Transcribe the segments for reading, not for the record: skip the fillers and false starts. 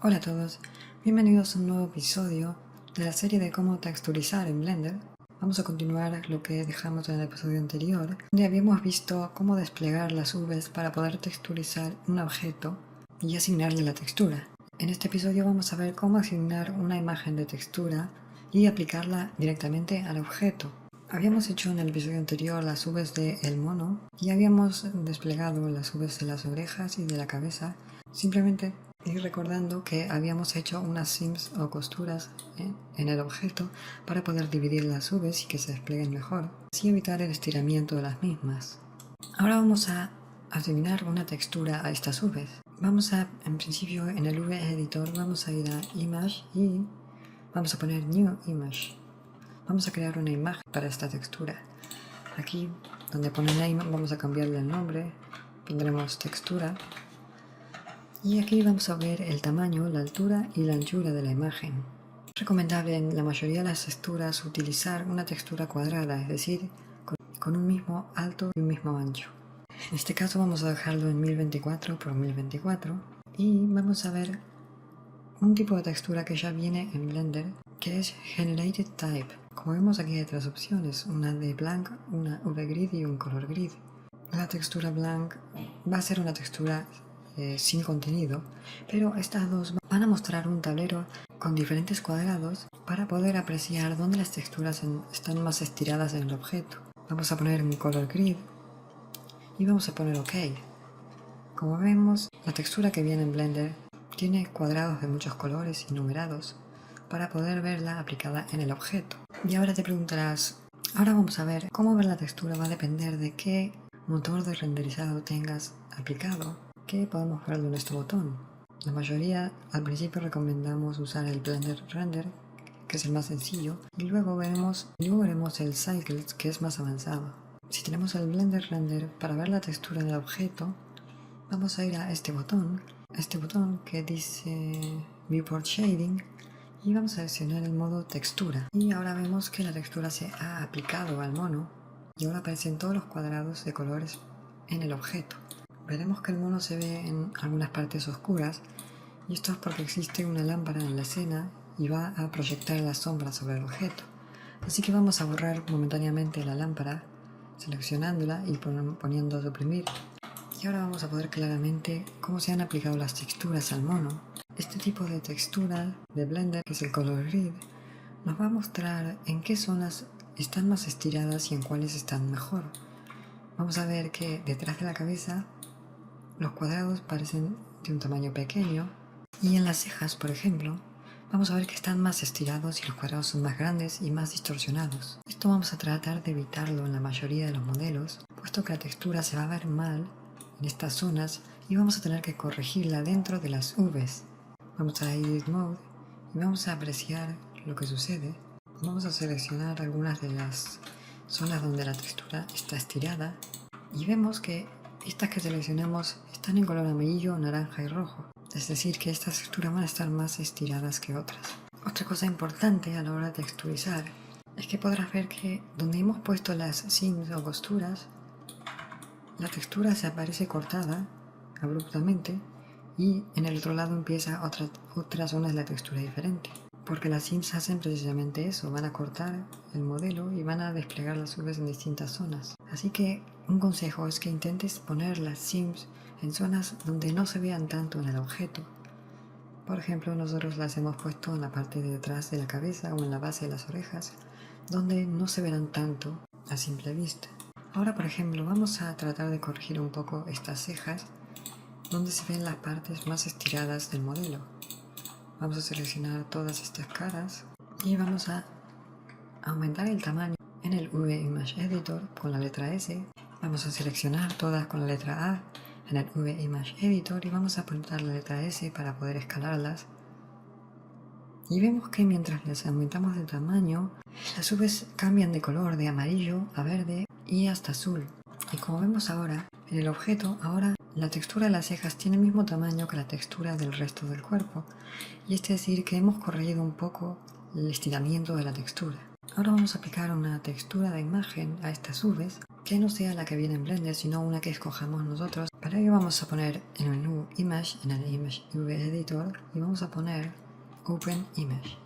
Hola a todos, bienvenidos a un nuevo episodio de la serie de cómo texturizar en Blender. Vamos a continuar lo que dejamos en el episodio anterior, donde habíamos visto cómo desplegar las Vs para poder texturizar un objeto y asignarle la textura. En este episodio vamos a ver cómo asignar una imagen de textura y aplicarla directamente al objeto. Habíamos hecho en el episodio anterior las Vs del mono y habíamos desplegado las Vs de las orejas y de la cabeza, simplemente y recordando que habíamos hecho unas seams o costuras en el objeto para poder dividir las Vs y que se desplieguen mejor, así evitar el estiramiento de las mismas. Ahora vamos a asignar una textura a estas Vs. Vamos a, en principio, en el V-Editor vamos a ir a Image y vamos a poner New Image. Vamos a crear una imagen para esta textura. Aquí, donde pone Name, vamos a cambiarle el nombre, pondremos textura. Y aquí vamos a ver el tamaño, la altura y la anchura de la imagen. Es recomendable en la mayoría de las texturas utilizar una textura cuadrada, es decir, con un mismo alto y un mismo ancho. En este caso vamos a dejarlo en 1024 x 1024 y vamos a ver un tipo de textura que ya viene en Blender, que es Generated Type. Como vemos aquí hay tres opciones, una de Blank, una V-Grid y un Color Grid. La textura Blank va a ser una textura sin contenido, pero estas dos van a mostrar un tablero con diferentes cuadrados para poder apreciar dónde las texturas están más estiradas en el objeto. Vamos a poner un Color Grid y vamos a poner OK. Como vemos, la textura que viene en Blender tiene cuadrados de muchos colores y numerados para poder verla aplicada en el objeto. Y ahora te preguntarás, ahora vamos a ver cómo ver la textura va a depender de qué motor de renderizado tengas aplicado, que podemos verlo en este botón. La mayoría al principio recomendamos usar el Blender Render, que es el más sencillo, y luego veremos el Cycles, que es más avanzado. Si tenemos el Blender Render, para ver la textura del objeto, vamos a ir a este botón que dice Viewport Shading, y vamos a seleccionar el modo textura. Y ahora vemos que la textura se ha aplicado al mono, y ahora aparecen todos los cuadrados de colores en el objeto. Veremos que el mono se ve en algunas partes oscuras, y esto es porque existe una lámpara en la escena y va a proyectar la sombra sobre el objeto. Así que vamos a borrar momentáneamente la lámpara, seleccionándola y poniendo suprimir. Y ahora vamos a ver claramente cómo se han aplicado las texturas al mono. Este tipo de textura de Blender, que es el Color Grid, nos va a mostrar en qué zonas están más estiradas y en cuáles están mejor. Vamos a ver que detrás de la cabeza los cuadrados parecen de un tamaño pequeño y en las cejas, por ejemplo, vamos a ver que están más estirados y los cuadrados son más grandes y más distorsionados. Esto vamos a tratar de evitarlo en la mayoría de los modelos, puesto que la textura se va a ver mal en estas zonas y vamos a tener que corregirla dentro de las Vs. Vamos a Edit Mode y vamos a apreciar lo que sucede. Vamos a seleccionar algunas de las zonas donde la textura está estirada y vemos que estas que seleccionamos están en color amarillo, naranja y rojo. Es decir, que estas texturas van a estar más estiradas que otras. Otra cosa importante a la hora de texturizar es que podrás ver que donde hemos puesto las seams o costuras, la textura se aparece cortada abruptamente y en el otro lado empieza otra zona de la textura diferente. Porque las seams hacen precisamente eso, van a cortar el modelo y van a desplegar las Vs en distintas zonas. Así que un consejo es que intentes poner las seams en zonas donde no se vean tanto en el objeto. Por ejemplo, nosotros las hemos puesto en la parte de detrás de la cabeza o en la base de las orejas, donde no se verán tanto a simple vista. Ahora, por ejemplo, vamos a tratar de corregir un poco estas cejas, donde se ven las partes más estiradas del modelo. Vamos a seleccionar todas estas caras y vamos a aumentar el tamaño en el V-Image Editor con la letra S. Vamos a seleccionar todas con la letra A en el V-Image Editor y vamos a apuntar la letra S para poder escalarlas. Y vemos que mientras les aumentamos el tamaño, las Vs cambian de color de amarillo a verde y hasta azul. Y como vemos ahora, en el objeto, ahora la textura de las cejas tiene el mismo tamaño que la textura del resto del cuerpo. Y es decir que hemos corregido un poco el estiramiento de la textura. Ahora vamos a aplicar una textura de imagen a estas Vs que no sea la que viene en Blender, sino una que escojamos nosotros Para ello vamos a poner el menú Image en el Image Editor y vamos a poner Open Image.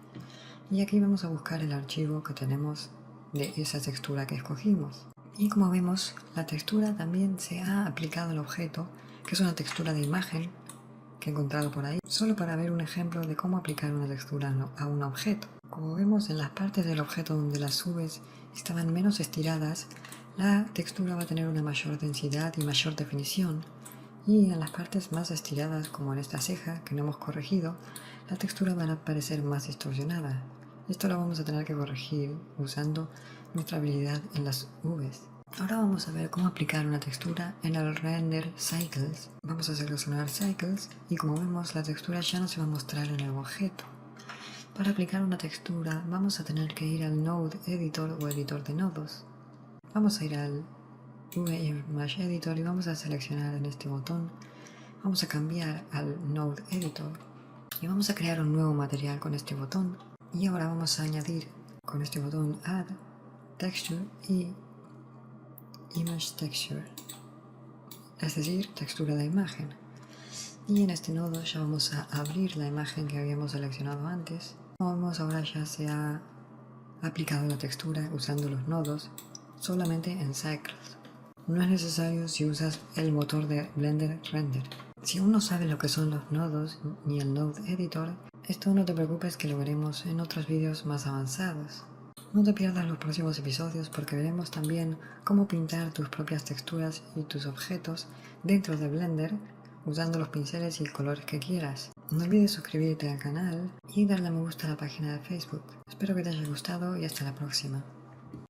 Y aquí vamos a buscar el archivo que tenemos de esa textura que escogimos. Y como vemos, la textura también se ha aplicado al objeto, que es una textura de imagen que he encontrado por ahí, solo para ver un ejemplo de cómo aplicar una textura a un objeto. Como vemos, en las partes del objeto donde las nubes estaban menos estiradas, la textura va a tener una mayor densidad y mayor definición, y en las partes más estiradas, como en esta ceja que no hemos corregido, la textura va a parecer más distorsionada. Esto lo vamos a tener que corregir usando nuestra habilidad en las nubes. Ahora vamos a ver cómo aplicar una textura en el Render Cycles. Vamos a seleccionar Cycles y como vemos la textura ya no se va a mostrar en el objeto. Para aplicar una textura vamos a tener que ir al Node Editor o editor de nodos. Vamos a ir al Image Editor y vamos a seleccionar en este botón. Vamos a cambiar al Node Editor y vamos a crear un nuevo material con este botón. Y ahora vamos a añadir con este botón Add Texture y Image Texture, es decir, textura de imagen. Y en este nodo ya vamos a abrir la imagen que habíamos seleccionado antes. Como vemos, ahora ya se ha aplicado la textura usando los nodos solamente en Cycles. No es necesario si usas el motor de Blender Render. Si aún no sabes lo que son los nodos ni el Node Editor, esto no te preocupes que lo veremos en otros vídeos más avanzados. No te pierdas los próximos episodios porque veremos también cómo pintar tus propias texturas y tus objetos dentro de Blender usando los pinceles y colores que quieras. No olvides suscribirte al canal y darle a me gusta a la página de Facebook. Espero que te haya gustado y hasta la próxima.